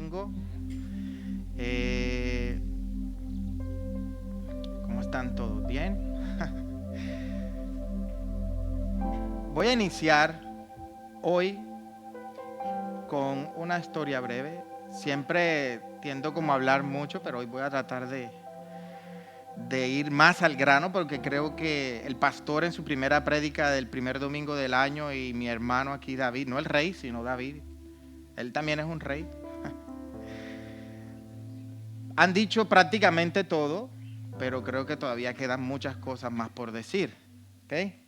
domingo. ¿Cómo están todos? ¿Bien? Voy a iniciar hoy con una historia breve. Siempre tiendo como a hablar mucho, pero hoy voy a tratar de ir más al grano, porque creo que el pastor en su primera prédica del primer domingo del año y mi hermano aquí David, no el rey, sino David, él también es un rey, han dicho prácticamente todo, pero creo que todavía quedan muchas cosas más por decir. ¿Okay?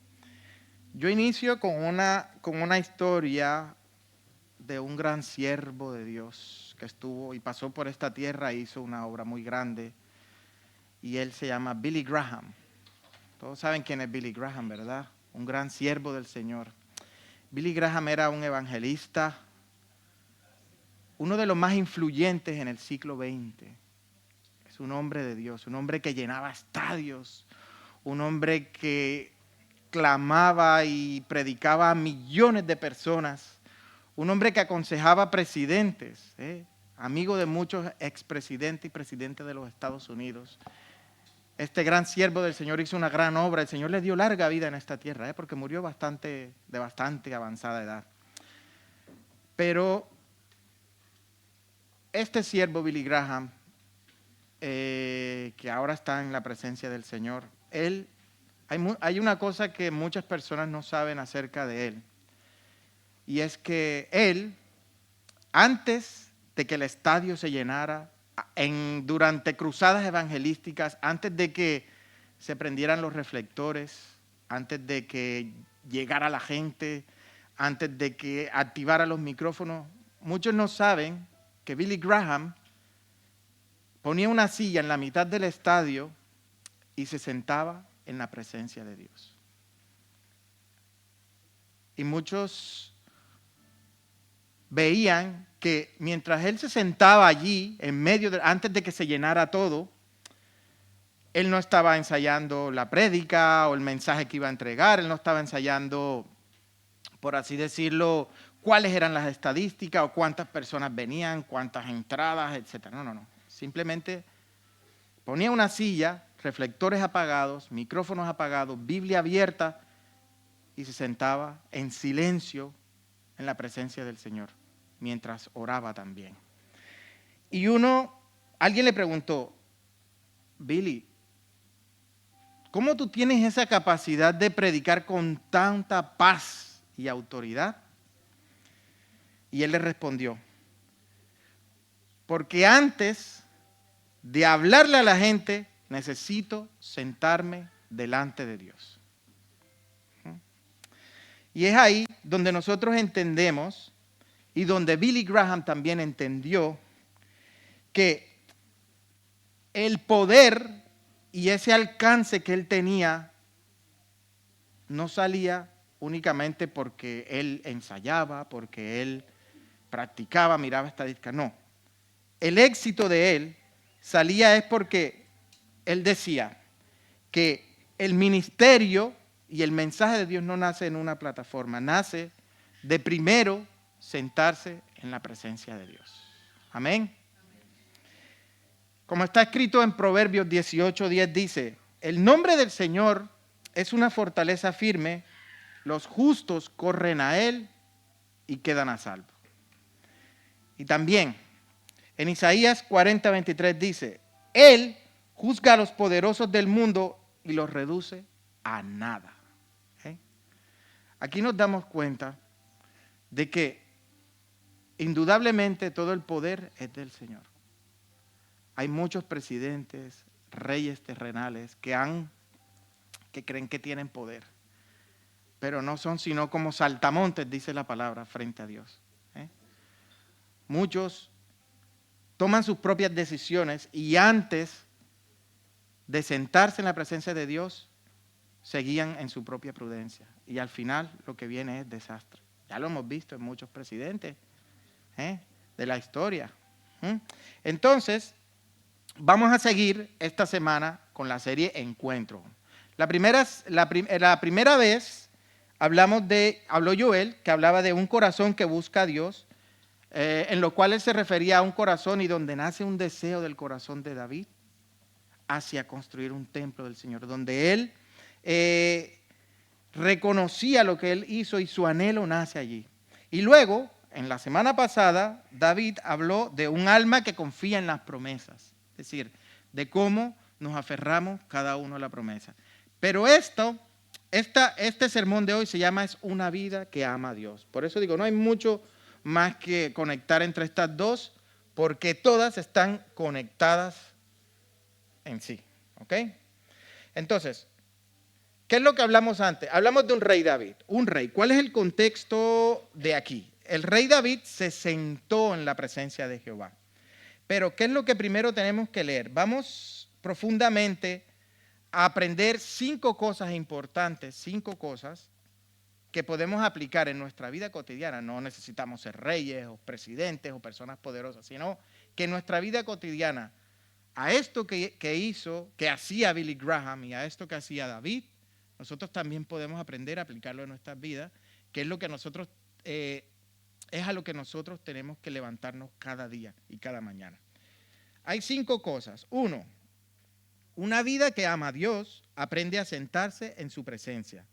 Yo inicio con una historia de un gran siervo de Dios que estuvo y pasó por esta tierra e hizo una obra muy grande. Y él se llama Billy Graham. Todos saben quién es Billy Graham, ¿verdad? Un gran siervo del Señor. Billy Graham era un evangelista, uno de los más influyentes en el siglo XX. Es un hombre de Dios, un hombre que llenaba estadios, un hombre que clamaba y predicaba a millones de personas, un hombre que aconsejaba presidentes, amigo de muchos expresidentes y presidentes de los Estados Unidos. Este gran siervo del Señor hizo una gran obra. El Señor le dio larga vida en esta tierra, porque murió de bastante avanzada edad. Pero este siervo Billy Graham, que ahora está en la presencia del Señor, hay una cosa que muchas personas no saben acerca de él. Y es que él, antes de que el estadio se llenara, durante cruzadas evangelísticas, antes de que se prendieran los reflectores, antes de que llegara la gente, antes de que activara los micrófonos, muchos no saben que Billy Graham ponía una silla en la mitad del estadio y se sentaba en la presencia de Dios. Y muchos veían que mientras él se sentaba allí, antes de que se llenara todo, él no estaba ensayando la prédica o el mensaje que iba a entregar, él no estaba ensayando, por así decirlo, cuáles eran las estadísticas o cuántas personas venían, cuántas entradas, etc. No. Simplemente ponía una silla, reflectores apagados, micrófonos apagados, Biblia abierta y se sentaba en silencio en la presencia del Señor, mientras oraba también. Y alguien le preguntó, Billy, ¿cómo tú tienes esa capacidad de predicar con tanta paz y autoridad? Y él le respondió, porque antes de hablarle a la gente, necesito sentarme delante de Dios. Y es ahí donde nosotros entendemos, y donde Billy Graham también entendió, que el poder y ese alcance que él tenía no salía únicamente porque él ensayaba, porque él practicaba, miraba estadísticas. No. El éxito de él salía es porque él decía que el ministerio y el mensaje de Dios no nace en una plataforma, nace de primero sentarse en la presencia de Dios. Amén. Como está escrito en Proverbios 18:10 dice, el nombre del Señor es una fortaleza firme, los justos corren a él y quedan a salvo. Y también en Isaías 40:23 dice, él juzga a los poderosos del mundo y los reduce a nada. Aquí nos damos cuenta de que indudablemente todo el poder es del Señor. Hay muchos presidentes, reyes terrenales que creen que tienen poder, pero no son sino como saltamontes, dice la palabra, frente a Dios. Muchos toman sus propias decisiones y antes de sentarse en la presencia de Dios, seguían en su propia prudencia. Y al final lo que viene es desastre. Ya lo hemos visto en muchos presidentes de la historia. Entonces, vamos a seguir esta semana con la serie Encuentro. La primera vez habló Joel, que hablaba de un corazón que busca a Dios. en lo cual él se refería a un corazón y donde nace un deseo del corazón de David hacia construir un templo del Señor, donde él reconocía lo que él hizo y su anhelo nace allí. Y luego, en la semana pasada, David habló de un alma que confía en las promesas, es decir, de cómo nos aferramos cada uno a la promesa. Pero este sermón de hoy se llama Es una vida que ama a Dios. Por eso digo, no hay mucho más que conectar entre estas dos, porque todas están conectadas en sí. ¿Ok? Entonces, ¿qué es lo que hablamos antes? Hablamos de un rey David, un rey. ¿Cuál es el contexto de aquí? El rey David se sentó en la presencia de Jehová. Pero, ¿qué es lo que primero tenemos que leer? Vamos profundamente a aprender 5 cosas importantes, 5 cosas que podemos aplicar en nuestra vida cotidiana. No necesitamos ser reyes o presidentes o personas poderosas, sino que en nuestra vida cotidiana, a esto que hacía Billy Graham y a esto que hacía David, nosotros también podemos aprender a aplicarlo en nuestras vidas, que es lo que nosotros, es a lo que nosotros tenemos que levantarnos cada día y cada mañana. Hay 5 cosas. 1, una vida que ama a Dios aprende a sentarse en su presencia,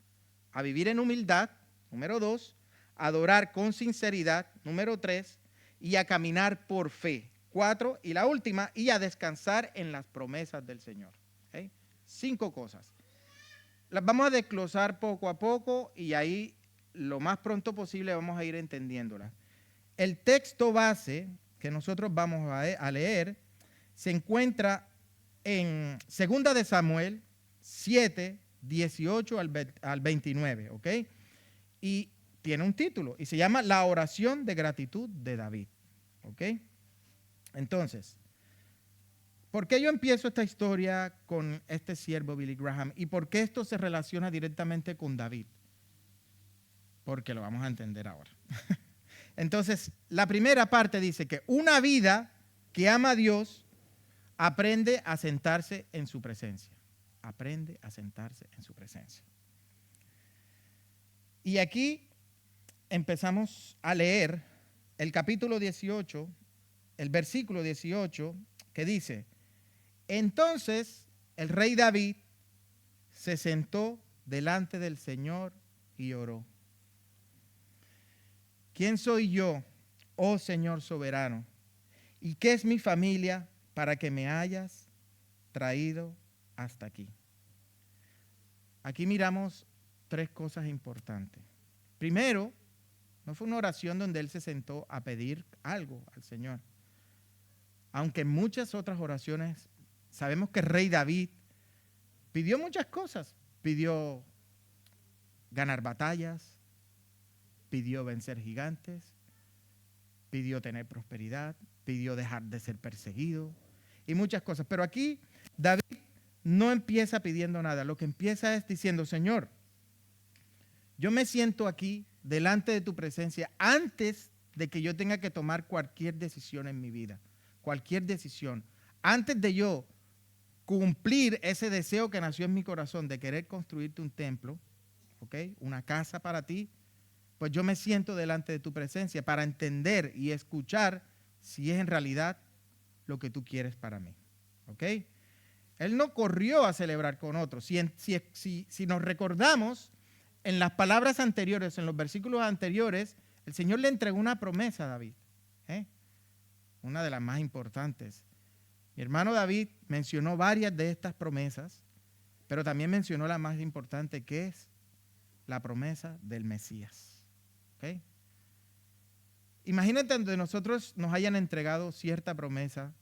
a vivir en humildad, número 2, a adorar con sinceridad, número 3, y a caminar por fe, 4, y la última, y a descansar en las promesas del Señor. ¿Okay? 5 cosas. Las vamos a desglosar poco a poco y ahí lo más pronto posible vamos a ir entendiéndolas. El texto base que nosotros vamos a leer se encuentra en 2 de Samuel 7, 18 al 29, ¿ok? Y tiene un título y se llama La oración de gratitud de David, ¿ok? Entonces, ¿por qué yo empiezo esta historia con este siervo Billy Graham? ¿Y por qué esto se relaciona directamente con David? Porque lo vamos a entender ahora. Entonces, la primera parte dice que una vida que ama a Dios aprende a sentarse en su presencia. Aprende a sentarse en su presencia. Y aquí empezamos a leer el capítulo 18, el versículo 18, que dice: entonces el rey David se sentó delante del Señor y oró. ¿Quién soy yo, oh Señor soberano? ¿Y qué es mi familia para que me hayas traído hasta aquí? Aquí miramos 3 cosas importantes. Primero, no fue una oración donde él se sentó a pedir algo al Señor. Aunque en muchas otras oraciones sabemos que el rey David pidió muchas cosas. Pidió ganar batallas, pidió vencer gigantes, pidió tener prosperidad, pidió dejar de ser perseguido y muchas cosas. Pero aquí David no empieza pidiendo nada. Lo que empieza es diciendo: Señor, yo me siento aquí delante de tu presencia antes de que yo tenga que tomar cualquier decisión en mi vida. Cualquier decisión. Antes de yo cumplir ese deseo que nació en mi corazón de querer construirte un templo, ¿okay? Una casa para ti, pues yo me siento delante de tu presencia para entender y escuchar si es en realidad lo que tú quieres para mí. ¿Ok? Él no corrió a celebrar con otros. Si nos recordamos, en las palabras anteriores, en los versículos anteriores, el Señor le entregó una promesa a David. Una de las más importantes. Mi hermano David mencionó varias de estas promesas, pero también mencionó la más importante, que es la promesa del Mesías. ¿Okay? Imagínate donde nosotros nos hayan entregado cierta promesa.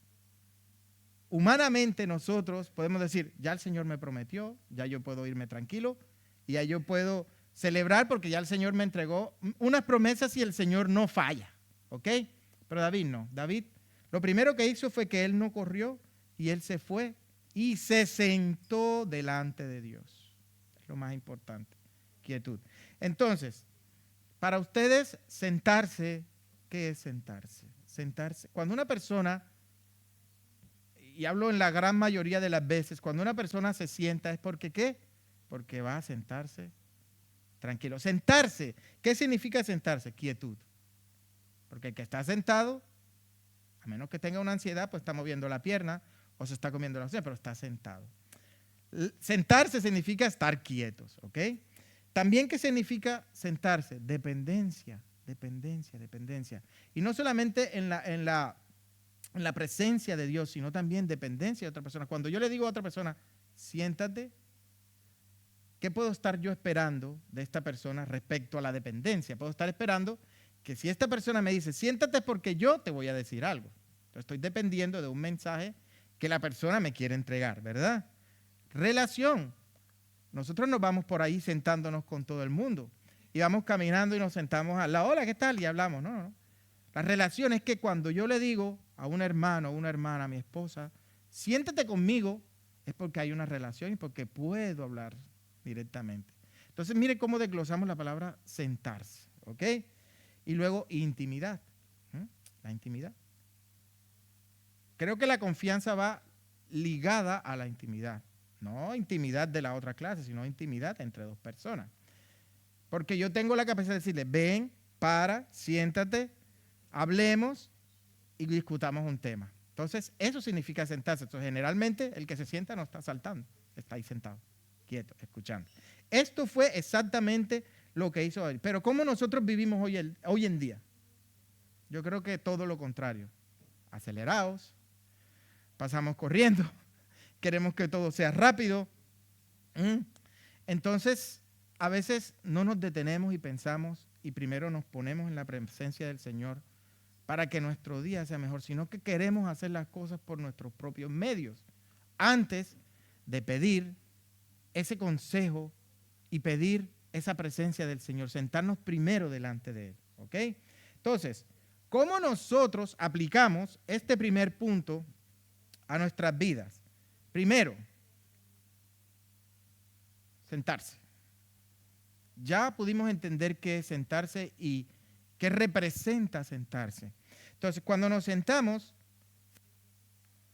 Humanamente nosotros podemos decir: ya el Señor me prometió, ya yo puedo irme tranquilo y ya yo puedo celebrar porque ya el Señor me entregó unas promesas y el Señor no falla. ¿Ok? Pero David no. David lo primero que hizo fue que él no corrió y él se fue y se sentó delante de Dios. Es lo más importante. Quietud. Entonces, para ustedes, sentarse, ¿qué es sentarse? Sentarse. Cuando una persona, y hablo en la gran mayoría de las veces, cuando una persona se sienta es porque ¿qué? Porque va a sentarse tranquilo. Sentarse, ¿qué significa sentarse? Quietud. Porque el que está sentado, a menos que tenga una ansiedad, pues está moviendo la pierna o se está comiendo la uña, pero está sentado. Sentarse significa estar quietos, ¿ok? También, ¿qué significa sentarse? Dependencia, dependencia, dependencia. Y no solamente en la presencia de Dios, sino también dependencia de otra persona. Cuando yo le digo a otra persona, siéntate, ¿qué puedo estar yo esperando de esta persona respecto a la dependencia? Puedo estar esperando que si esta persona me dice, siéntate porque yo te voy a decir algo. Entonces estoy dependiendo de un mensaje que la persona me quiere entregar, ¿verdad? Relación. Nosotros nos vamos por ahí sentándonos con todo el mundo. Y vamos caminando y nos sentamos al lado. Hola, ¿qué tal? Y hablamos. No, no. La relación es que cuando yo le digo a un hermano, a una hermana, a mi esposa, siéntate conmigo, es porque hay una relación y porque puedo hablar directamente. Entonces, mire cómo desglosamos la palabra sentarse, ¿ok? Y luego intimidad. La intimidad. Creo que la confianza va ligada a la intimidad. No intimidad de la otra clase, sino intimidad entre dos personas. Porque yo tengo la capacidad de decirle, ven, para, siéntate, hablemos y discutamos un tema. Entonces, eso significa sentarse. Entonces, generalmente, el que se sienta no está saltando, está ahí sentado, quieto, escuchando. Esto fue exactamente lo que hizo él. Pero ¿cómo nosotros vivimos hoy en día? Yo creo que todo lo contrario. Acelerados, pasamos corriendo, queremos que todo sea rápido. Entonces, a veces no nos detenemos y pensamos y primero nos ponemos en la presencia del Señor para que nuestro día sea mejor, sino que queremos hacer las cosas por nuestros propios medios, antes de pedir ese consejo y pedir esa presencia del Señor, sentarnos primero delante de Él, ¿ok? Entonces, ¿cómo nosotros aplicamos este primer punto a nuestras vidas? Primero, sentarse. Ya pudimos entender qué es sentarse y qué representa sentarse. Entonces, cuando nos sentamos,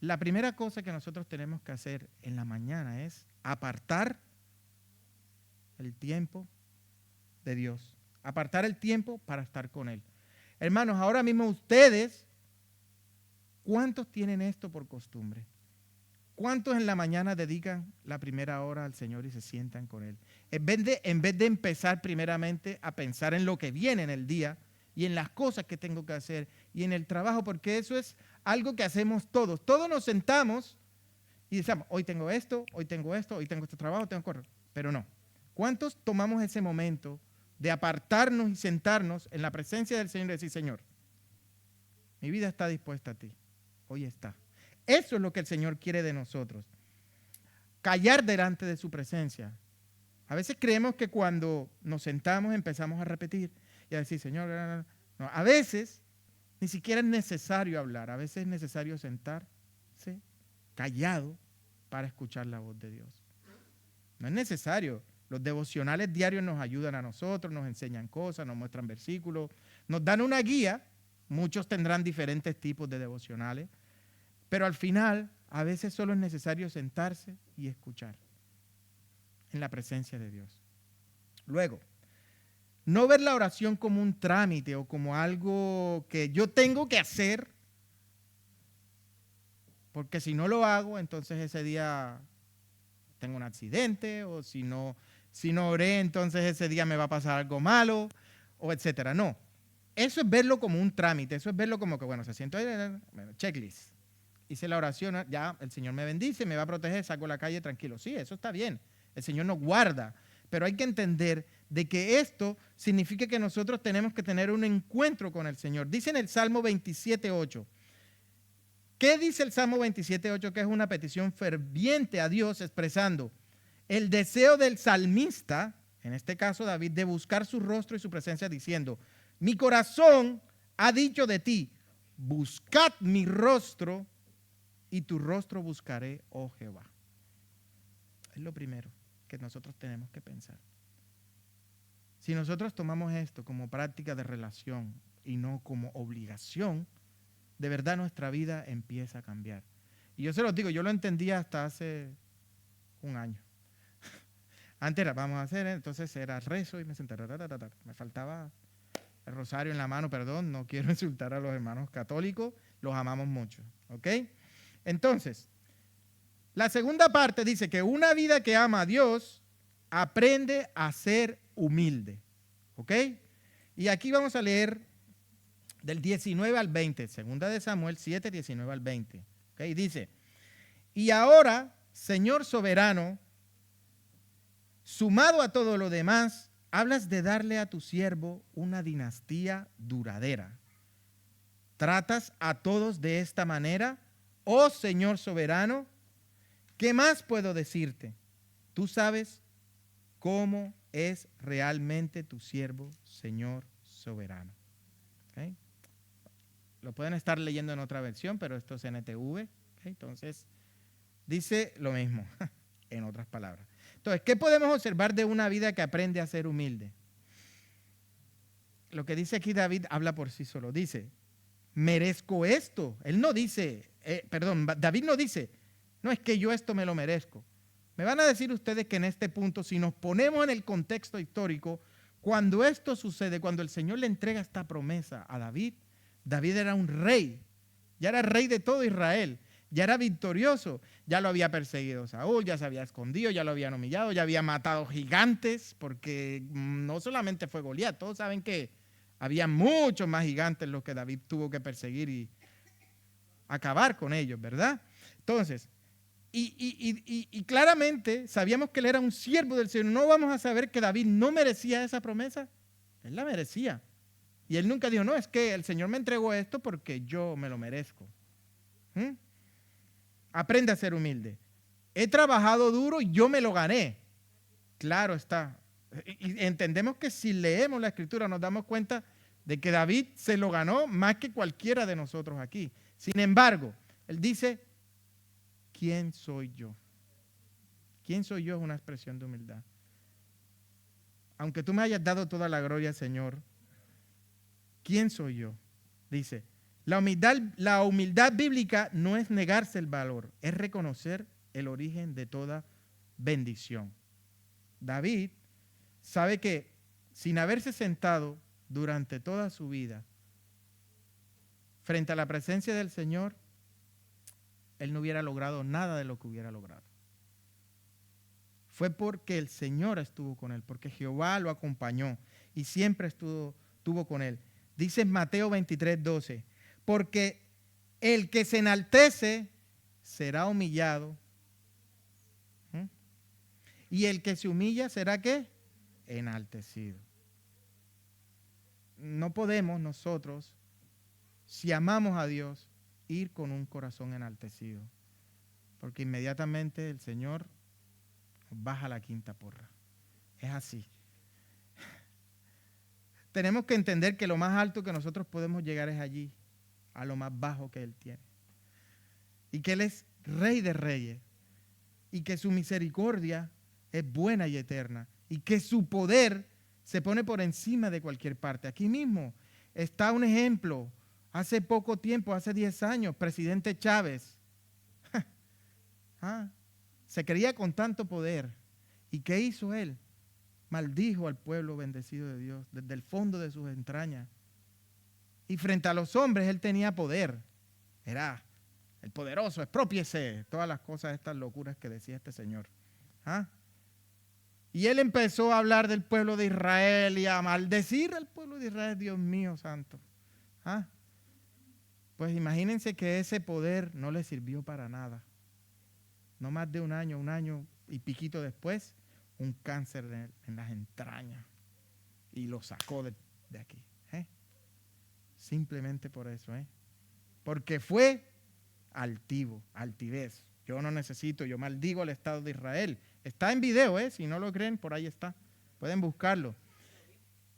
la primera cosa que nosotros tenemos que hacer en la mañana es apartar el tiempo de Dios. Apartar el tiempo para estar con Él. Hermanos, ahora mismo ustedes, ¿cuántos tienen esto por costumbre? ¿Cuántos en la mañana dedican la primera hora al Señor y se sientan con Él? En vez de empezar primeramente a pensar en lo que viene en el día y en las cosas que tengo que hacer y en el trabajo, porque eso es algo que hacemos todos. Todos nos sentamos y decimos, hoy tengo esto, hoy tengo esto, hoy tengo este trabajo, tengo que correr. Pero no. ¿Cuántos tomamos ese momento de apartarnos y sentarnos en la presencia del Señor y decir, Señor, mi vida está dispuesta a ti, hoy está? Eso es lo que el Señor quiere de nosotros. Callar delante de su presencia. A veces creemos que cuando nos sentamos empezamos a repetir y a decir, Señor, no. A veces ni siquiera es necesario hablar. A veces es necesario sentarse callado para escuchar la voz de Dios. No es necesario. Los devocionales diarios nos ayudan a nosotros, nos enseñan cosas, nos muestran versículos, nos dan una guía. Muchos tendrán diferentes tipos de devocionales. Pero al final, a veces solo es necesario sentarse y escuchar en la presencia de Dios. Luego, no ver la oración como un trámite o como algo que yo tengo que hacer, porque si no lo hago, entonces ese día tengo un accidente, o si no oré, entonces ese día me va a pasar algo malo, o etcétera. No, eso es verlo como un trámite, eso es verlo como que, bueno, se siente, bueno, checklist. Hice la oración, ya el Señor me bendice, me va a proteger, salgo a la calle tranquilo. Sí, eso está bien. El Señor nos guarda. Pero hay que entender de que esto significa que nosotros tenemos que tener un encuentro con el Señor. Dice en el Salmo 27:8. ¿Qué dice el Salmo 27:8? Que es una petición ferviente a Dios expresando el deseo del salmista, en este caso David, de buscar su rostro y su presencia diciendo, mi corazón ha dicho de ti, buscad mi rostro y tu rostro buscaré, oh Jehová. Es lo primero que nosotros tenemos que pensar. Si nosotros tomamos esto como práctica de relación y no como obligación, de verdad nuestra vida empieza a cambiar. Y yo se los digo, yo lo entendía hasta hace un año. Antes era, vamos a hacer, entonces era rezo y me sentaba, me faltaba el rosario en la mano, perdón, no quiero insultar a los hermanos católicos, los amamos mucho, ¿ok? Entonces, la segunda parte dice que una vida que ama a Dios aprende a ser humilde, ¿ok? Y aquí vamos a leer del 19 al 20, segunda de Samuel 7, 19 al 20, ¿ok? Dice, y ahora, Señor soberano, sumado a todo lo demás, hablas de darle a tu siervo una dinastía duradera. ¿Tratas a todos de esta manera, oh Señor soberano? ¿Qué más puedo decirte? Tú sabes cómo es realmente tu siervo, Señor soberano. ¿Okay? Lo pueden estar leyendo en otra versión, pero esto es NTV. ¿Okay? Entonces, dice lo mismo, en otras palabras. Entonces, ¿qué podemos observar de una vida que aprende a ser humilde? Lo que dice aquí David habla por sí solo. Dice, merezco esto. Él no dice, David no dice, no es que yo esto me lo merezco. Me van a decir ustedes que en este punto, si nos ponemos en el contexto histórico, cuando esto sucede, cuando el Señor le entrega esta promesa a David, David era un rey, ya era rey de todo Israel, ya era victorioso, ya lo había perseguido Saúl, ya se había escondido, ya lo habían humillado, ya había matado gigantes, porque no solamente fue Goliat, todos saben que había muchos más gigantes los que David tuvo que perseguir y acabar con ellos, ¿verdad? Entonces, y claramente sabíamos que él era un siervo del Señor. No vamos a saber que David no merecía esa promesa. Él la merecía. Y él nunca dijo, no, es que el Señor me entregó esto porque yo me lo merezco. Aprende a ser humilde. He trabajado duro y yo me lo gané. Claro está. Y entendemos que si leemos la Escritura nos damos cuenta de que David se lo ganó más que cualquiera de nosotros aquí. Sin embargo, él dice, ¿quién soy yo? ¿Quién soy yo? Es una expresión de humildad. Aunque tú me hayas dado toda la gloria, Señor, ¿quién soy yo? Dice, la humildad bíblica no es negarse el valor, es reconocer el origen de toda bendición. David sabe que sin haberse sentado durante toda su vida frente a la presencia del Señor, él no hubiera logrado nada de lo que hubiera logrado. Fue porque el Señor estuvo con él, porque Jehová lo acompañó y siempre estuvo con él. Dice en Mateo 23, 12, porque el que se enaltece será humillado. Y el que se humilla será ¿qué? Enaltecido. No podemos nosotros, si amamos a Dios, ir con un corazón enaltecido, porque inmediatamente el Señor baja la quinta porra. Es así. Tenemos que entender que lo más alto que nosotros podemos llegar es allí, a lo más bajo que Él tiene. Y que Él es Rey de Reyes. Y que su misericordia es buena y eterna. Y que su poder se pone por encima de cualquier parte. Aquí mismo está un ejemplo. Hace poco tiempo, hace 10 años, presidente Chávez se creía con tanto poder. ¿Y qué hizo él? Maldijo al pueblo bendecido de Dios desde el fondo de sus entrañas. Y frente a los hombres él tenía poder. Era el poderoso, expropiese, todas las cosas, estas locuras que decía este señor. Y él empezó a hablar del pueblo de Israel y a maldecir al pueblo de Israel. Dios mío santo. Pues imagínense que ese poder no le sirvió para nada. No más de un año y piquito después, un cáncer en las entrañas. Y lo sacó de aquí. Simplemente por eso. Porque fue altivo, altivez. Yo no necesito, yo maldigo al Estado de Israel. Está en video, si no lo creen, por ahí está. Pueden buscarlo.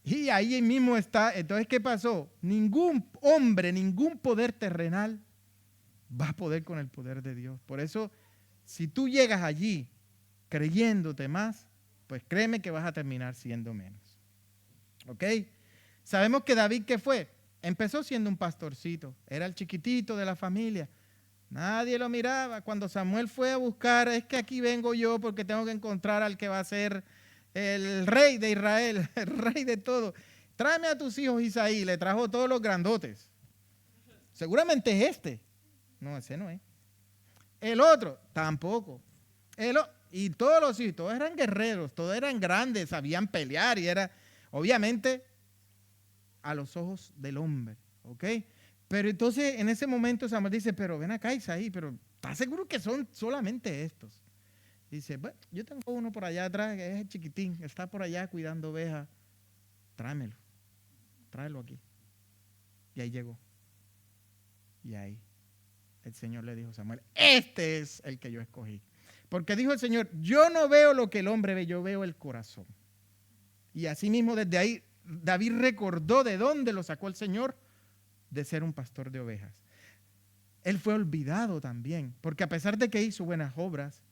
Y ahí mismo está. Entonces, ¿qué pasó? Ningún hombre, ningún poder terrenal va a poder con el poder de Dios. Por eso, si tú llegas allí creyéndote más, pues créeme que vas a terminar siendo menos. ¿Ok? Sabemos que David, ¿qué fue? Empezó siendo un pastorcito. Era el chiquitito de la familia. Nadie lo miraba. Cuando Samuel fue a buscar, es que aquí vengo yo porque tengo que encontrar al que va a ser el rey de Israel, el rey de todo. tráeme a tus hijos Isaí, le trajo todos los grandotes. Seguramente es este. No, ese no es. El otro, tampoco. Y todos los hijos, todos eran guerreros, todos eran grandes, sabían pelear y era, obviamente, a los ojos del hombre, ¿ok? Pero entonces, en ese momento Samuel dice, pero ven acá Isaí, pero ¿estás seguro que son solamente estos? Dice, bueno, yo tengo uno por allá atrás, que es el chiquitín, está por allá cuidando ovejas, tráelo aquí. Y ahí llegó. Y ahí el Señor le dijo a Samuel, este es el que yo escogí. Porque dijo el Señor, yo no veo lo que el hombre ve, yo veo el corazón. Y así mismo desde ahí David recordó de dónde lo sacó el Señor, de ser un pastor de ovejas. Él fue olvidado también, porque a pesar de que hizo buenas obras,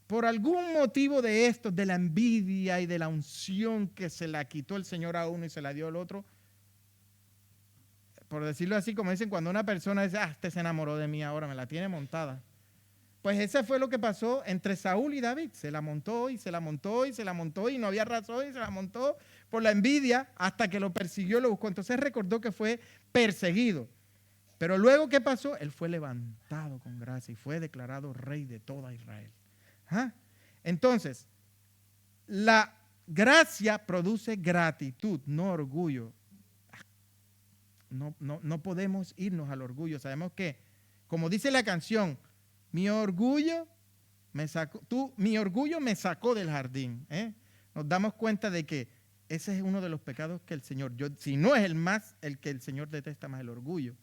por algún motivo de estos, de la envidia y de la unción que se la quitó el Señor a uno y se la dio al otro, por decirlo así, como dicen cuando una persona dice, este se enamoró de mí ahora, me la tiene montada. Pues eso fue lo que pasó entre Saúl y David. Se la montó y se la montó y se la montó y no había razón y se la montó por la envidia hasta que lo persiguió, lo buscó. Entonces recordó que fue perseguido. Pero luego, ¿qué pasó? Él fue levantado con gracia y fue declarado rey de toda Israel. ¿Ah? Entonces, la gracia produce gratitud, no orgullo. No podemos irnos al orgullo. Sabemos que, como dice la canción, mi orgullo me sacó del jardín. Nos damos cuenta de que ese es uno de los pecados que el Señor, si no es el que el Señor detesta más, el orgullo.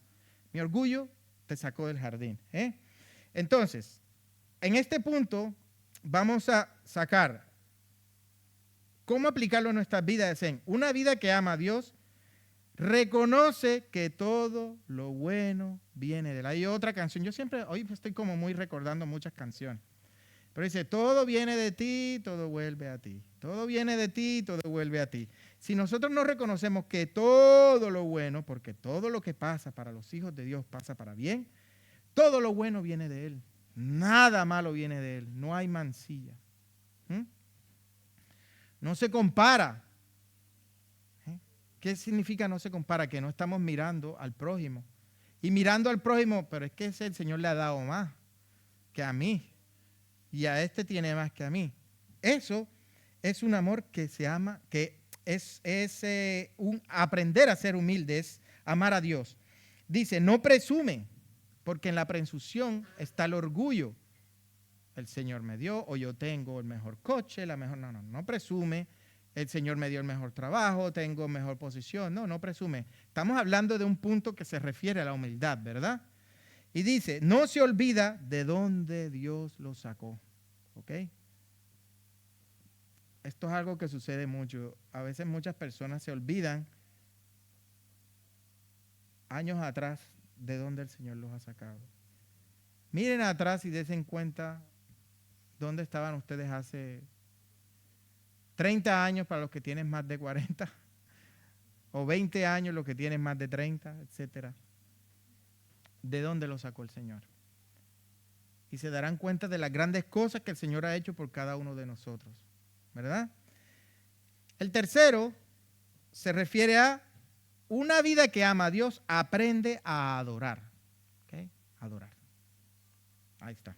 Mi orgullo te sacó del jardín. Entonces, en este punto vamos a sacar cómo aplicarlo en nuestras vidas. Una vida que ama a Dios reconoce que todo lo bueno viene de él. Hay otra canción, hoy estoy como muy recordando muchas canciones, pero dice, todo viene de ti, todo vuelve a ti. Todo viene de ti, todo vuelve a ti. Si nosotros no reconocemos que todo lo bueno, porque todo lo que pasa para los hijos de Dios pasa para bien, todo lo bueno viene de él. Nada malo viene de él. No hay mancilla. No se compara. ¿Qué significa no se compara? Que no estamos mirando al prójimo. Y mirando al prójimo, pero es que el Señor le ha dado más que a mí. Y a este tiene más que a mí. Eso es un amor que se ama, que es aprender a ser humilde, es amar a Dios. Dice, no presume, porque en la presunción está el orgullo. El Señor me dio, o yo tengo el mejor coche, no presume. El Señor me dio el mejor trabajo, tengo mejor posición. No presume. Estamos hablando de un punto que se refiere a la humildad, ¿verdad? Y dice, no se olvida de dónde Dios lo sacó. ¿Ok? Esto es algo que sucede mucho. A veces muchas personas se olvidan años atrás de dónde el Señor los ha sacado. Miren atrás y den cuenta dónde estaban ustedes hace 30 años para los que tienen más de 40, o 20 años los que tienen más de 30, etcétera. ¿De dónde lo sacó el Señor? Y se darán cuenta de las grandes cosas que el Señor ha hecho por cada uno de nosotros, ¿verdad? El tercero se refiere a una vida que ama a Dios, aprende a adorar. ¿Okay? Adorar. Ahí está.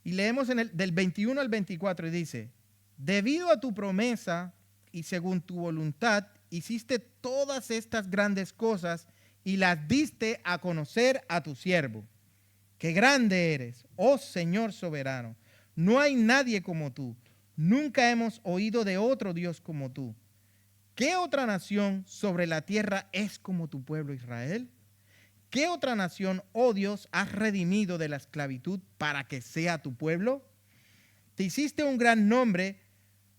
Y leemos del 21 al 24 y dice, debido a tu promesa y según tu voluntad, hiciste todas estas grandes cosas y las diste a conocer a tu siervo. Qué grande eres, oh Señor soberano. No hay nadie como tú. Nunca hemos oído de otro Dios como tú. ¿Qué otra nación sobre la tierra es como tu pueblo Israel? ¿Qué otra nación, oh Dios, has redimido de la esclavitud para que sea tu pueblo? Te hiciste un gran nombre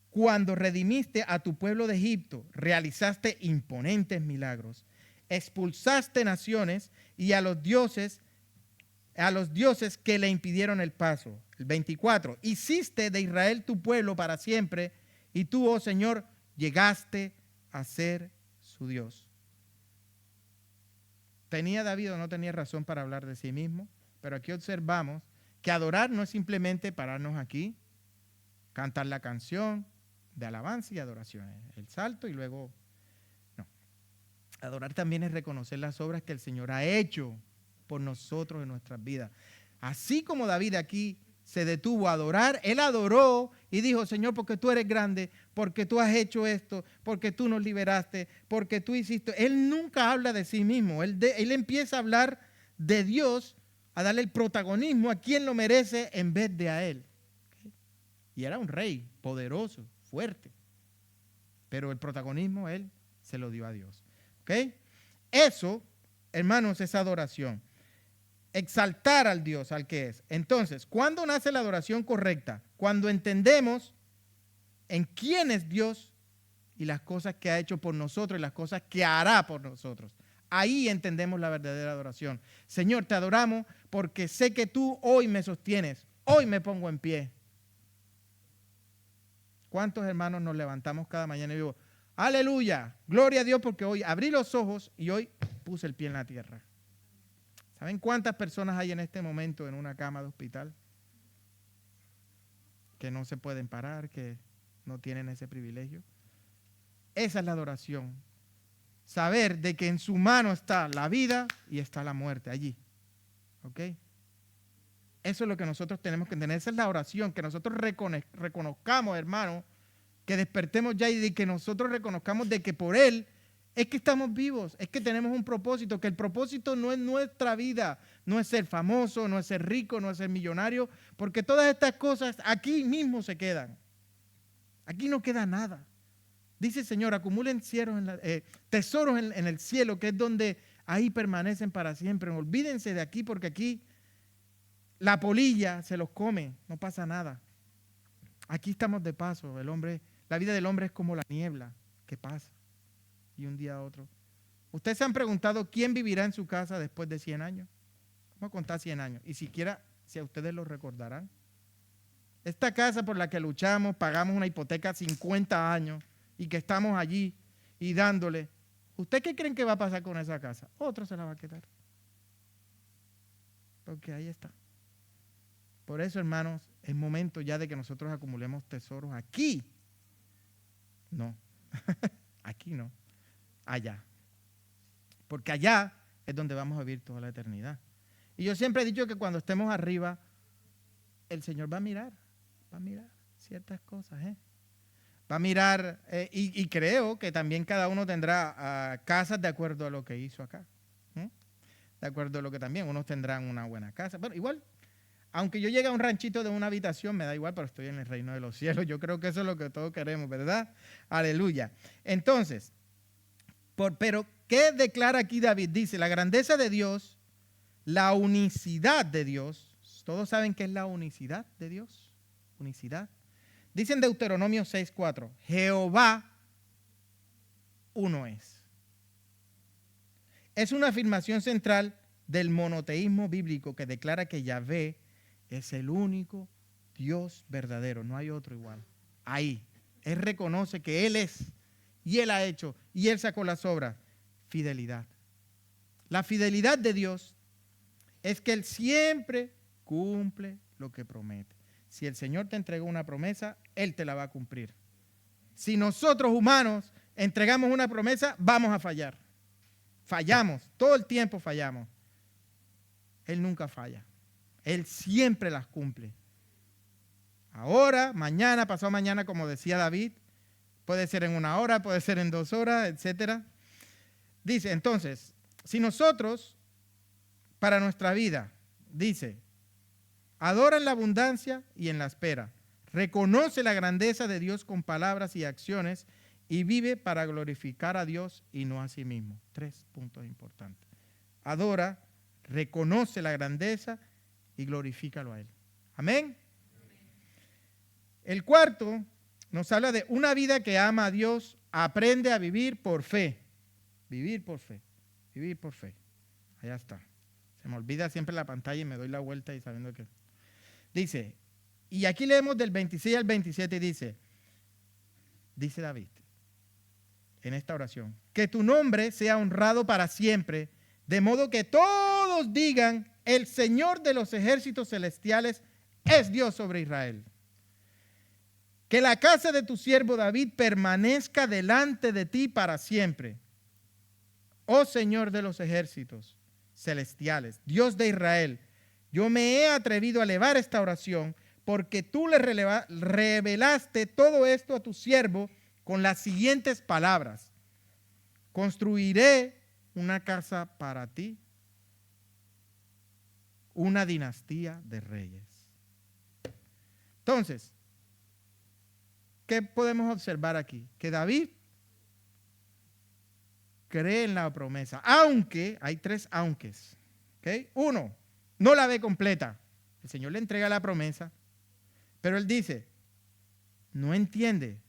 cuando redimiste a tu pueblo de Egipto, realizaste imponentes milagros, expulsaste naciones y a los dioses que le impidieron el paso. El 24, hiciste de Israel tu pueblo para siempre y tú, oh Señor, llegaste a ser su Dios. ¿Tenía David o no tenía razón para hablar de sí mismo? Pero aquí observamos que adorar no es simplemente pararnos aquí, cantar la canción, de alabanza y adoración. El salto y luego, no. Adorar también es reconocer las obras que el Señor ha hecho por nosotros en nuestras vidas. Así como David aquí se detuvo a adorar, él adoró y dijo, Señor, porque tú eres grande, porque tú has hecho esto, porque tú nos liberaste, porque tú hiciste. Él nunca habla de sí mismo, él empieza a hablar de Dios, a darle el protagonismo a quien lo merece en vez de a él. ¿Okay? Y era un rey poderoso, fuerte, pero el protagonismo él se lo dio a Dios. ¿Okay? Eso, hermanos, es adoración. Exaltar al Dios, al que es. Entonces, ¿cuándo nace la adoración correcta? Cuando entendemos en quién es Dios y las cosas que ha hecho por nosotros y las cosas que hará por nosotros. Ahí entendemos la verdadera adoración. Señor, te adoramos porque sé que tú hoy me sostienes. Hoy me pongo en pie. ¿Cuántos hermanos nos levantamos cada mañana y digo, aleluya, gloria a Dios porque hoy abrí los ojos y hoy puse el pie en la tierra? ¿Saben cuántas personas hay en este momento en una cama de hospital? Que no se pueden parar, que no tienen ese privilegio. Esa es la adoración. Saber de que en su mano está la vida y está la muerte allí. ¿Ok? Eso es lo que nosotros tenemos que tener. Esa es la oración, que nosotros reconozcamos, hermano, que despertemos ya y de que nosotros reconozcamos de que por Él es que estamos vivos, es que tenemos un propósito, que el propósito no es nuestra vida, no es ser famoso, no es ser rico, no es ser millonario, porque todas estas cosas aquí mismo se quedan. Aquí no queda nada. Dice el Señor, acumulen tesoros en el cielo, que es donde ahí permanecen para siempre. Olvídense de aquí, porque aquí la polilla se los come, no pasa nada. Aquí estamos de paso. La vida del hombre es como la niebla que pasa. Y un día a otro. ¿Ustedes se han preguntado quién vivirá en su casa después de 100 años? Vamos a contar 100 años. Y siquiera si a ustedes lo recordarán. Esta casa por la que luchamos, pagamos una hipoteca 50 años y que estamos allí y dándole. ¿Ustedes qué creen que va a pasar con esa casa? Otro se la va a quedar. Porque ahí está. Por eso, hermanos, es momento ya de que nosotros acumulemos tesoros aquí. No, aquí no. Allá. Porque allá es donde vamos a vivir toda la eternidad. Y yo siempre he dicho que cuando estemos arriba, el Señor va a mirar ciertas cosas. Va a mirar, y creo que también cada uno tendrá casas de acuerdo a lo que hizo acá. De acuerdo a lo que también, unos tendrán una buena casa. Bueno, igual, aunque yo llegue a un ranchito de una habitación, me da igual, pero estoy en el reino de los cielos. Yo creo que eso es lo que todos queremos, ¿verdad? Aleluya. Entonces, pero, ¿qué declara aquí David? Dice, la grandeza de Dios, la unicidad de Dios. ¿Todos saben qué es la unicidad de Dios? Unicidad. Dice en Deuteronomio 6:4, Jehová uno es. Es una afirmación central del monoteísmo bíblico que declara que Yahvé es el único Dios verdadero, no hay otro igual. Ahí, Él reconoce que Él es. Y Él ha hecho, y Él sacó las obras. Fidelidad. La fidelidad de Dios es que Él siempre cumple lo que promete. Si el Señor te entregó una promesa, Él te la va a cumplir. Si nosotros humanos entregamos una promesa, vamos a fallar. Fallamos, todo el tiempo fallamos. Él nunca falla. Él siempre las cumple. Ahora, mañana, pasado mañana, como decía David, puede ser en 1 hora, puede ser en 2 horas, etc. Dice, entonces, si nosotros, para nuestra vida, dice, adora en la abundancia y en la espera, reconoce la grandeza de Dios con palabras y acciones y vive para glorificar a Dios y no a sí mismo. 3 puntos importantes. Adora, reconoce la grandeza y glorifícalo a Él. Amén. El cuarto nos habla de una vida que ama a Dios, aprende a vivir por fe. Vivir por fe. Vivir por fe. Allá está. Se me olvida siempre la pantalla y me doy la vuelta y sabiendo que... Dice, y aquí leemos del 26 al 27 y dice David, en esta oración, que tu nombre sea honrado para siempre, de modo que todos digan, el Señor de los ejércitos celestiales es Dios sobre Israel. Que la casa de tu siervo David permanezca delante de ti para siempre. Oh Señor de los ejércitos celestiales, Dios de Israel, yo me he atrevido a elevar esta oración porque tú le revelaste todo esto a tu siervo con las siguientes palabras. Construiré una casa para ti, una dinastía de reyes. Entonces, ¿qué podemos observar aquí? Que David cree en la promesa, aunque, hay tres aunques. ¿Okay? Uno, no la ve completa. El Señor le entrega la promesa, pero él dice, no entiende.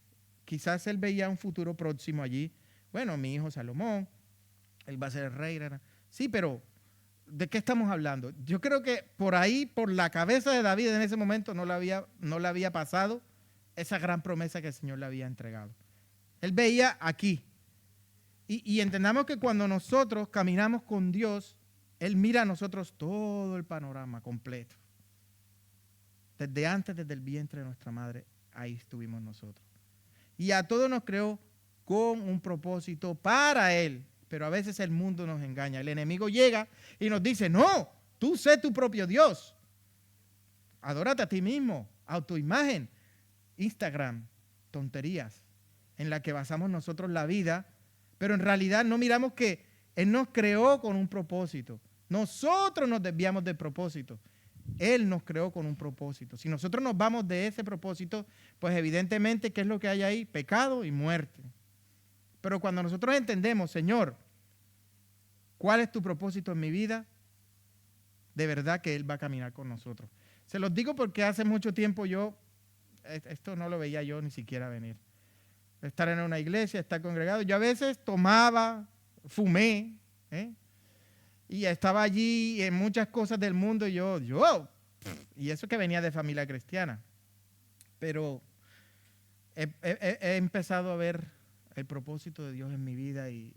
Quizás él veía un futuro próximo allí. Bueno, mi hijo Salomón, él va a ser el rey. Sí, pero ¿de qué estamos hablando? Yo creo que por ahí, por la cabeza de David en ese momento, no le había pasado esa gran promesa que el Señor le había entregado. Él veía aquí. Y entendamos que cuando nosotros caminamos con Dios, Él mira a nosotros todo el panorama completo. Desde antes, desde el vientre de nuestra madre, ahí estuvimos nosotros. Y a todos nos creó con un propósito para Él. Pero a veces el mundo nos engaña. El enemigo llega y nos dice, no, tú sé tu propio Dios. Adórate a ti mismo, autoimagen, Instagram, tonterías, en la que basamos nosotros la vida. Pero en realidad no miramos que Él nos creó con un propósito. Nosotros nos desviamos del propósito. Él nos creó con un propósito. Si nosotros nos vamos de ese propósito, pues evidentemente, ¿qué es lo que hay ahí? Pecado y muerte. Pero cuando nosotros entendemos, Señor, ¿cuál es tu propósito en mi vida? De verdad que Él va a caminar con nosotros. Se los digo porque hace mucho tiempo esto no lo veía yo ni siquiera venir. Estar en una iglesia, estar congregado. Yo a veces tomaba, fumé, y estaba allí en muchas cosas del mundo. Y eso que venía de familia cristiana. Pero he empezado a ver el propósito de Dios en mi vida y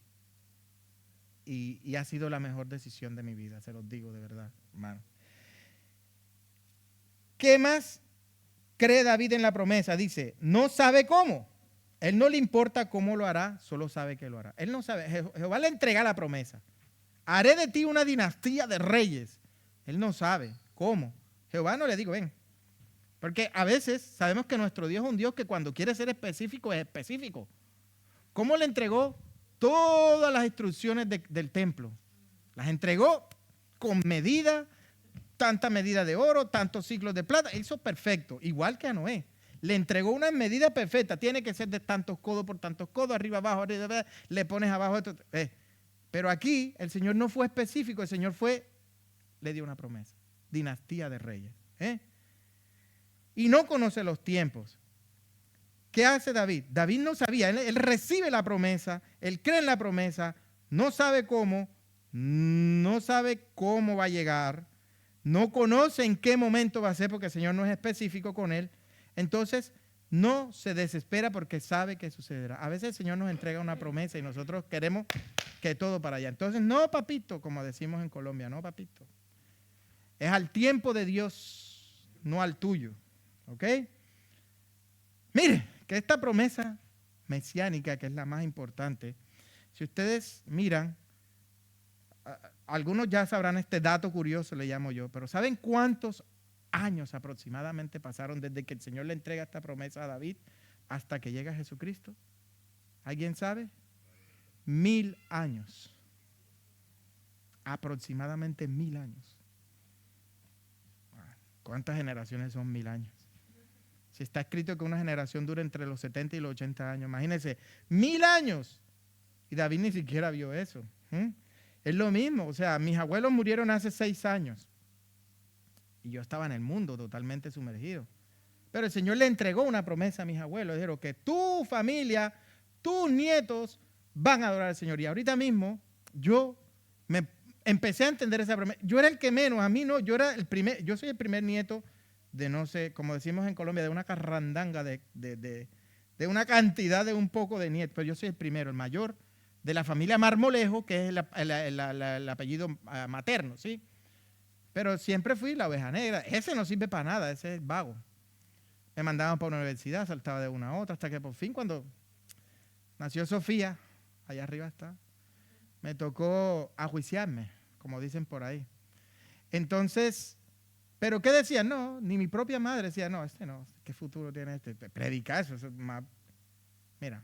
ha sido la mejor decisión de mi vida, se los digo de verdad, hermano. ¿Qué más cree David en la promesa? Dice, no sabe cómo. Él no le importa cómo lo hará, solo sabe que lo hará. Él no sabe. Jehová le entrega la promesa. Haré de ti una dinastía de reyes. Él no sabe cómo. Jehová no le digo, ven. Porque a veces sabemos que nuestro Dios es un Dios que cuando quiere ser específico es específico. ¿Cómo le entregó todas las instrucciones del templo? Las entregó con medida, tanta medida de oro, tantos ciclos de plata. Hizo perfecto, igual que a Noé. Le entregó una medida perfecta. Tiene que ser de tantos codos por tantos codos, arriba, abajo, le pones abajo esto. Pero aquí el Señor no fue específico, el Señor le dio una promesa. Dinastía de reyes. Y no conoce los tiempos. ¿Qué hace David? David no sabía, él recibe la promesa, él cree en la promesa, no sabe cómo va a llegar, no conoce en qué momento va a ser porque el Señor no es específico con él. Entonces, no se desespera porque sabe que sucederá. A veces el Señor nos entrega una promesa y nosotros queremos que todo para allá. Entonces, no, papito, como decimos en Colombia, no, papito. Es al tiempo de Dios, no al tuyo. ¿Ok? Mire, que esta promesa mesiánica, que es la más importante, si ustedes miran, algunos ya sabrán este dato curioso, le llamo yo, pero ¿saben cuántos años aproximadamente pasaron desde que el Señor le entrega esta promesa a David hasta que llega Jesucristo? ¿Alguien sabe? 1000 años. Aproximadamente 1000 años. ¿Cuántas generaciones son 1000 años? Si está escrito que una generación dura entre los 70 y los 80 años, imagínense, 1000 años. Y David ni siquiera vio eso. Es lo mismo, o sea, mis abuelos murieron hace 6 años. Y yo estaba en el mundo totalmente sumergido. Pero el Señor le entregó una promesa a mis abuelos. Dijeron que tu familia, tus nietos van a adorar al Señor. Y ahorita mismo yo me empecé a entender esa promesa. Yo era el que menos, a mí no, yo soy el primer nieto de no sé, como decimos en Colombia, de una carrandanga, de una cantidad de un poco de nietos. Pero yo soy el primero, el mayor de la familia Marmolejo, que es el apellido materno, ¿sí? Pero siempre fui la oveja negra. Ese no sirve para nada, ese es vago. Me mandaban para una universidad, saltaba de una a otra, hasta que por fin cuando nació Sofía, allá arriba está, me tocó ajuiciarme, como dicen por ahí. Entonces, ¿pero qué decían? No, ni mi propia madre decía, no, ¿qué futuro tiene este? Predicar eso es más... Mira,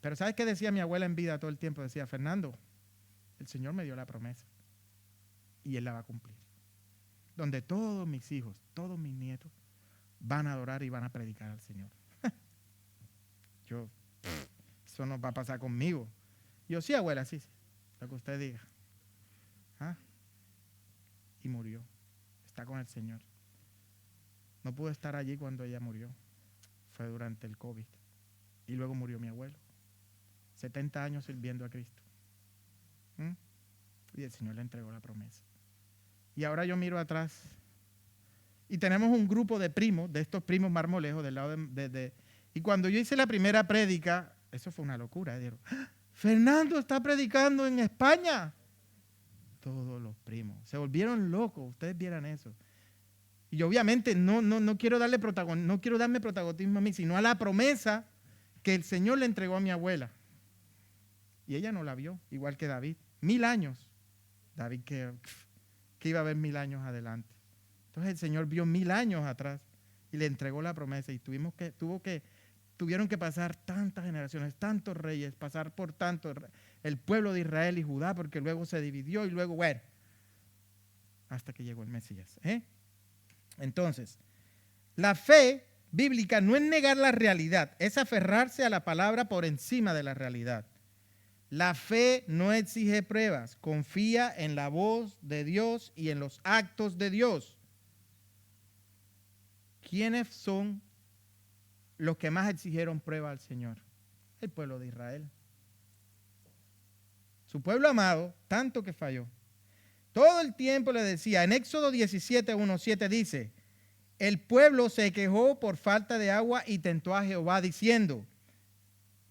pero ¿sabes qué decía mi abuela en vida todo el tiempo? Decía, Fernando, el Señor me dio la promesa y Él la va a cumplir. Donde todos mis hijos, todos mis nietos van a adorar y van a predicar al Señor. Eso no va a pasar conmigo. Yo, sí, abuela, sí, lo que usted diga. ¿Ah? Y murió. Está con el Señor. No pude estar allí cuando ella murió. Fue durante el COVID. Y luego murió mi abuelo. 70 años sirviendo a Cristo. Y el Señor le entregó la promesa. Y ahora yo miro atrás. Y tenemos un grupo de primos, de estos primos marmolejos del lado y cuando yo hice la primera prédica, eso fue una locura. Dijeron, ¡ah! Fernando está predicando en España. Todos los primos se volvieron locos. Ustedes vieran eso. Y yo obviamente no quiero darme protagonismo a mí, sino a la promesa que el Señor le entregó a mi abuela. Y ella no la vio, igual que David. 1000 años. David que iba a haber 1000 años adelante. Entonces el Señor vio 1000 años atrás y le entregó la promesa y tuvieron que pasar tantas generaciones, tantos reyes, pasar por tanto el pueblo de Israel y Judá, porque luego se dividió y luego, bueno, hasta que llegó el Mesías. Entonces, la fe bíblica no es negar la realidad, es aferrarse a la palabra por encima de la realidad. La fe no exige pruebas, confía en la voz de Dios y en los actos de Dios. ¿Quiénes son los que más exigieron prueba al Señor? El pueblo de Israel. Su pueblo amado, tanto que falló. Todo el tiempo le decía, en Éxodo 17:1-7 dice, el pueblo se quejó por falta de agua y tentó a Jehová diciendo,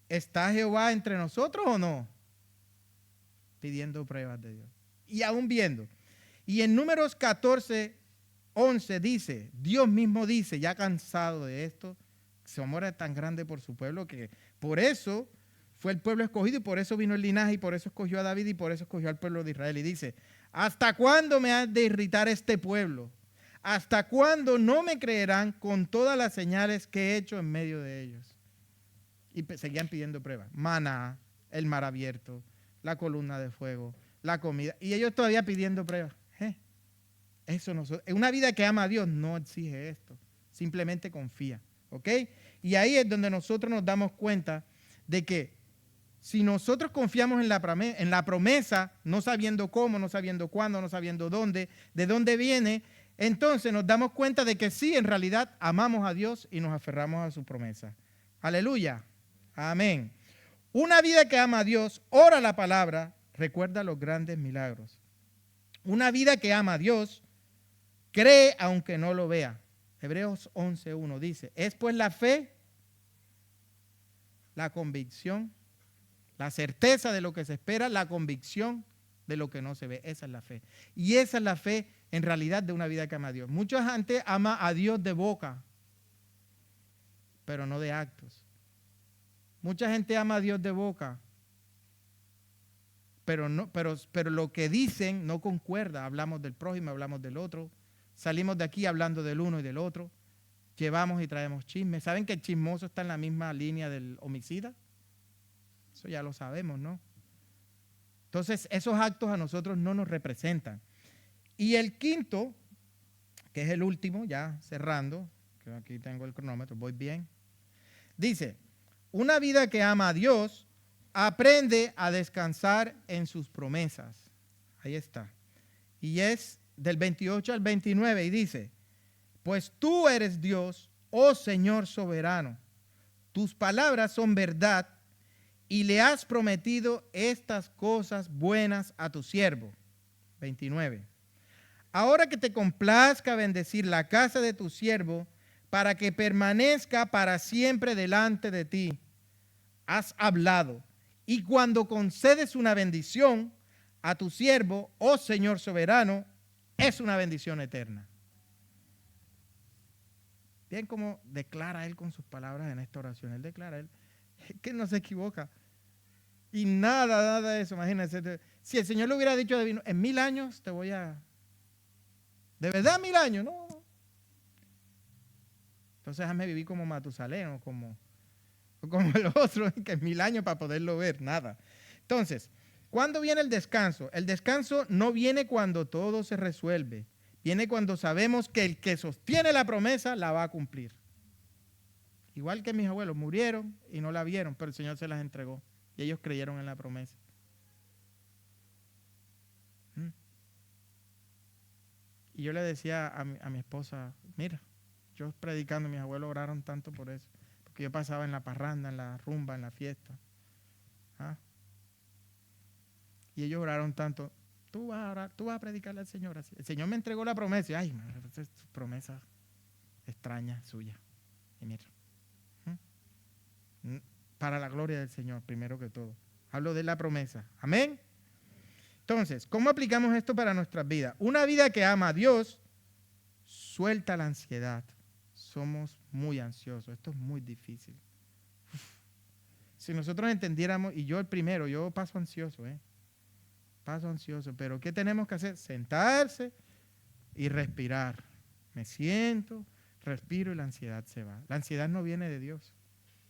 ¿está Jehová entre nosotros o no? Pidiendo pruebas de Dios. Y aún viendo. Y en Números 14:11 dice, Dios mismo dice, ya cansado de esto, su amor es tan grande por su pueblo que por eso fue el pueblo escogido y por eso vino el linaje y por eso escogió a David y por eso escogió al pueblo de Israel. Y dice, ¿hasta cuándo me has de irritar este pueblo? ¿Hasta cuándo no me creerán con todas las señales que he hecho en medio de ellos? Y seguían pidiendo pruebas. Maná, el mar abierto, la columna de fuego, la comida. Y ellos todavía pidiendo pruebas. Una vida que ama a Dios no exige esto. Simplemente confía. ¿Ok? Y ahí es donde nosotros nos damos cuenta de que si nosotros confiamos en la promesa, no sabiendo cómo, no sabiendo cuándo, no sabiendo dónde, de dónde viene, entonces nos damos cuenta de que sí, en realidad amamos a Dios y nos aferramos a su promesa. Aleluya. Amén. Una vida que ama a Dios, ora la palabra, recuerda los grandes milagros. Una vida que ama a Dios, cree aunque no lo vea. Hebreos 11:1 dice, es pues la fe, la convicción, la certeza de lo que se espera, la convicción de lo que no se ve. Esa es la fe. Y esa es la fe en realidad de una vida que ama a Dios. Mucha gente ama a Dios de boca, pero no de actos. Mucha gente ama a Dios de boca, pero lo que dicen no concuerda. Hablamos del prójimo, hablamos del otro. Salimos de aquí hablando del uno y del otro. Llevamos y traemos chismes. ¿Saben que el chismoso está en la misma línea del homicida? Eso ya lo sabemos, ¿no? Entonces, esos actos a nosotros no nos representan. Y el quinto, que es el último, ya cerrando, que aquí tengo el cronómetro, voy bien. Dice, una vida que ama a Dios aprende a descansar en sus promesas. Ahí está. Y es del 28 al 29 y dice, pues tú eres Dios, oh Señor soberano, tus palabras son verdad y le has prometido estas cosas buenas a tu siervo. 29. Ahora que te complazca bendecir la casa de tu siervo para que permanezca para siempre delante de ti, has hablado y cuando concedes una bendición a tu siervo, oh Señor soberano, es una bendición eterna. Bien como declara él con sus palabras en esta oración. Él declara, él que no se equivoca. Y nada de eso, imagínense. Si el Señor le hubiera dicho a David, en 1000 años te voy a... ¿De verdad 1000 años? No. Entonces déjame vivir como Matusalén o como el otro, que es 1000 años para poderlo ver, nada. Entonces, ¿cuándo viene el descanso? El descanso no viene cuando todo se resuelve. Viene cuando sabemos que el que sostiene la promesa la va a cumplir. Igual que mis abuelos murieron y no la vieron, pero el Señor se las entregó. Y ellos creyeron en la promesa. Y yo le decía a mi esposa, mira, yo predicando, mis abuelos oraron tanto por eso. Porque yo pasaba en la parranda, en la rumba, en la fiesta. ¿Ah? Y ellos oraron tanto. Tú vas a orar, tú vas a predicarle al Señor así. El Señor me entregó la promesa. Y, ay, madre, esa es promesa extraña suya. Y mira. Para la gloria del Señor, primero que todo. Hablo de la promesa. Amén. Entonces, ¿cómo aplicamos esto para nuestras vidas? Una vida que ama a Dios suelta la ansiedad. Somos muy ansiosos. Esto es muy difícil. Si nosotros entendiéramos, y yo el primero, yo paso ansioso, paso ansioso, pero ¿qué tenemos que hacer? Sentarse y respirar. Me siento, respiro y la ansiedad se va. La ansiedad no viene de Dios.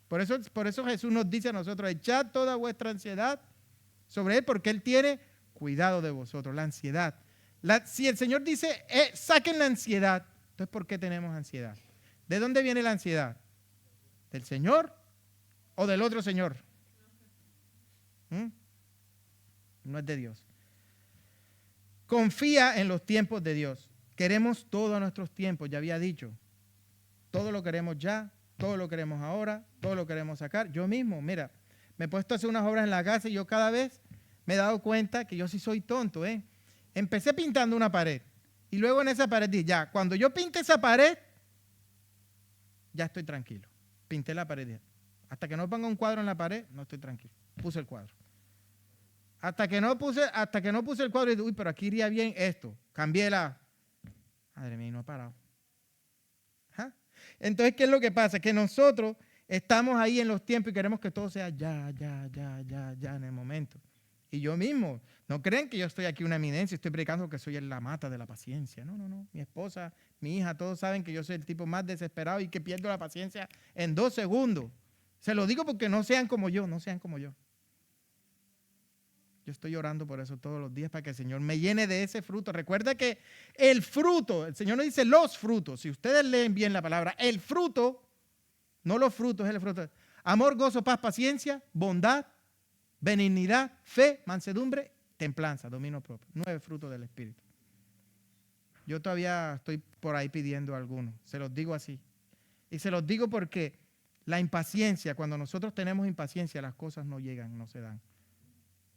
Por eso Jesús nos dice a nosotros, echad toda vuestra ansiedad sobre Él, porque Él tiene cuidado de vosotros. La ansiedad. Si el Señor dice, saquen la ansiedad, entonces ¿por qué tenemos ansiedad? ¿De dónde viene la ansiedad? ¿Del Señor o del otro Señor? No es de Dios. Confía en los tiempos de Dios. Queremos todos nuestros tiempos, ya había dicho. Todo lo queremos ya, todo lo queremos ahora, todo lo queremos sacar. Yo mismo, mira, me he puesto a hacer unas obras en la casa y yo cada vez me he dado cuenta que yo sí soy tonto, Empecé pintando una pared y luego en esa pared dije, ya, cuando yo pinte esa pared, ya estoy tranquilo. Pinté la pared. Hasta que no ponga un cuadro en la pared, no estoy tranquilo. Puse el cuadro. Hasta que no puse el cuadro y dije, uy, pero aquí iría bien esto. Cambié la... Madre mía, no he parado. Entonces, ¿qué es lo que pasa? Que nosotros estamos ahí en los tiempos y queremos que todo sea ya en el momento. Y yo mismo, no creen que yo estoy aquí una eminencia, estoy predicando que soy la mata de la paciencia. No. Mi esposa, mi hija, todos saben que yo soy el tipo más desesperado y que pierdo la paciencia en 2 segundos. Se lo digo porque no sean como yo, no sean como yo. Yo estoy orando por eso todos los días para que el Señor me llene de ese fruto. Recuerda que el fruto, el Señor no dice los frutos. Si ustedes leen bien la palabra, el fruto, no los frutos, es el fruto. Amor, gozo, paz, paciencia, bondad, benignidad, fe, mansedumbre, templanza, dominio propio. 9 frutos del Espíritu. Yo todavía estoy por ahí pidiendo algunos. Se los digo así. Y se los digo porque la impaciencia, cuando nosotros tenemos impaciencia, las cosas no llegan, no se dan.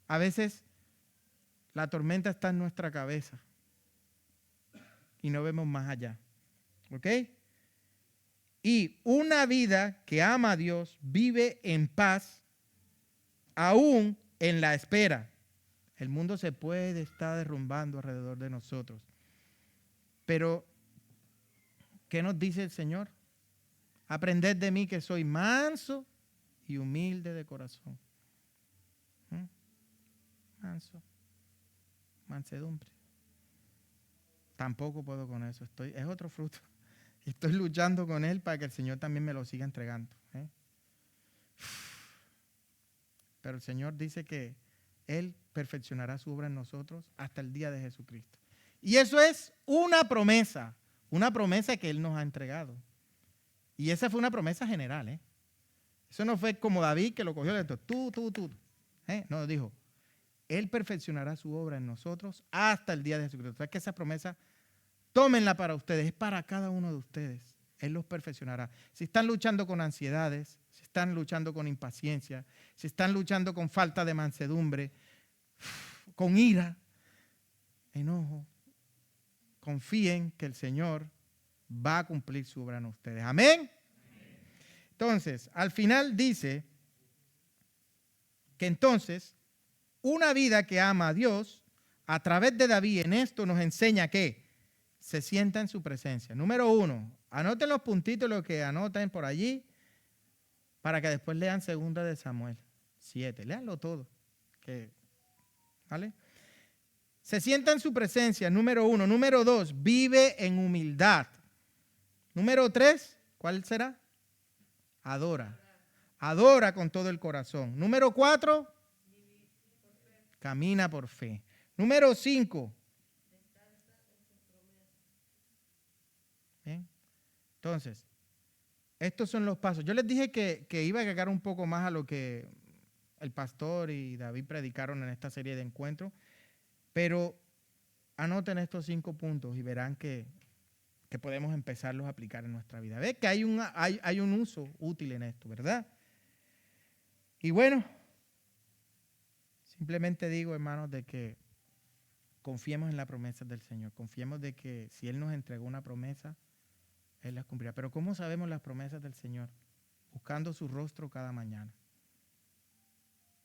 A veces la tormenta está en nuestra cabeza y no vemos más allá. ¿Ok? Y una vida que ama a Dios vive en paz aún en la espera. El mundo se puede estar derrumbando alrededor de nosotros. Pero, ¿qué nos dice el Señor? Aprended de mí que soy manso y humilde de corazón. Manso, mansedumbre. Tampoco puedo con eso. Es otro fruto. Estoy luchando con él para que el Señor también me lo siga entregando. Pero el Señor dice que Él perfeccionará su obra en nosotros hasta el día de Jesucristo. Y eso es una promesa que Él nos ha entregado. Y esa fue una promesa general. Eso no fue como David que lo cogió de esto. Tú. No, dijo, Él perfeccionará su obra en nosotros hasta el día de Jesucristo. O sea, que esa promesa, tómenla para ustedes, es para cada uno de ustedes. Él los perfeccionará. Si están luchando con ansiedades, si están luchando con impaciencia, si están luchando con falta de mansedumbre, con ira, enojo, confíen que el Señor va a cumplir su obra en ustedes. Amén. Entonces, al final dice que entonces una vida que ama a Dios, a través de David en esto nos enseña que se sienta en su presencia. Número 1, anoten los puntitos, lo que anoten por allí, para que después lean 2 de Samuel 7. Léanlo todo. ¿Vale? Se sienta en su presencia, número 1. Número 2, vive en humildad. Número 3, ¿cuál será? Adora. Adora con todo el corazón. Número 4, camina por fe. Número 5. Bien. Entonces, estos son los pasos. Yo les dije que iba a agregar un poco más a lo que el pastor y David predicaron en esta serie de encuentros, pero anoten estos 5 puntos y verán que podemos empezarlos a aplicar en nuestra vida. Ve que hay un uso útil en esto, ¿verdad? Y bueno, simplemente digo, hermanos, de que confiemos en las promesas del Señor. Confiemos de que si Él nos entregó una promesa, Él las cumplirá. Pero ¿cómo sabemos las promesas del Señor? Buscando su rostro cada mañana.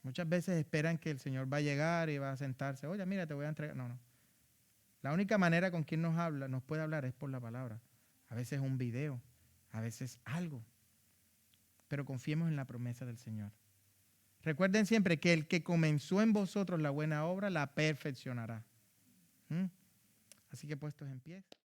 Muchas veces esperan que el Señor va a llegar y va a sentarse. Oye, mira, te voy a entregar. No. La única manera con quien nos puede hablar es por la palabra. A veces un video, a veces algo. Pero confiemos en la promesa del Señor. Recuerden siempre que el que comenzó en vosotros la buena obra la perfeccionará. Así que puestos en pie.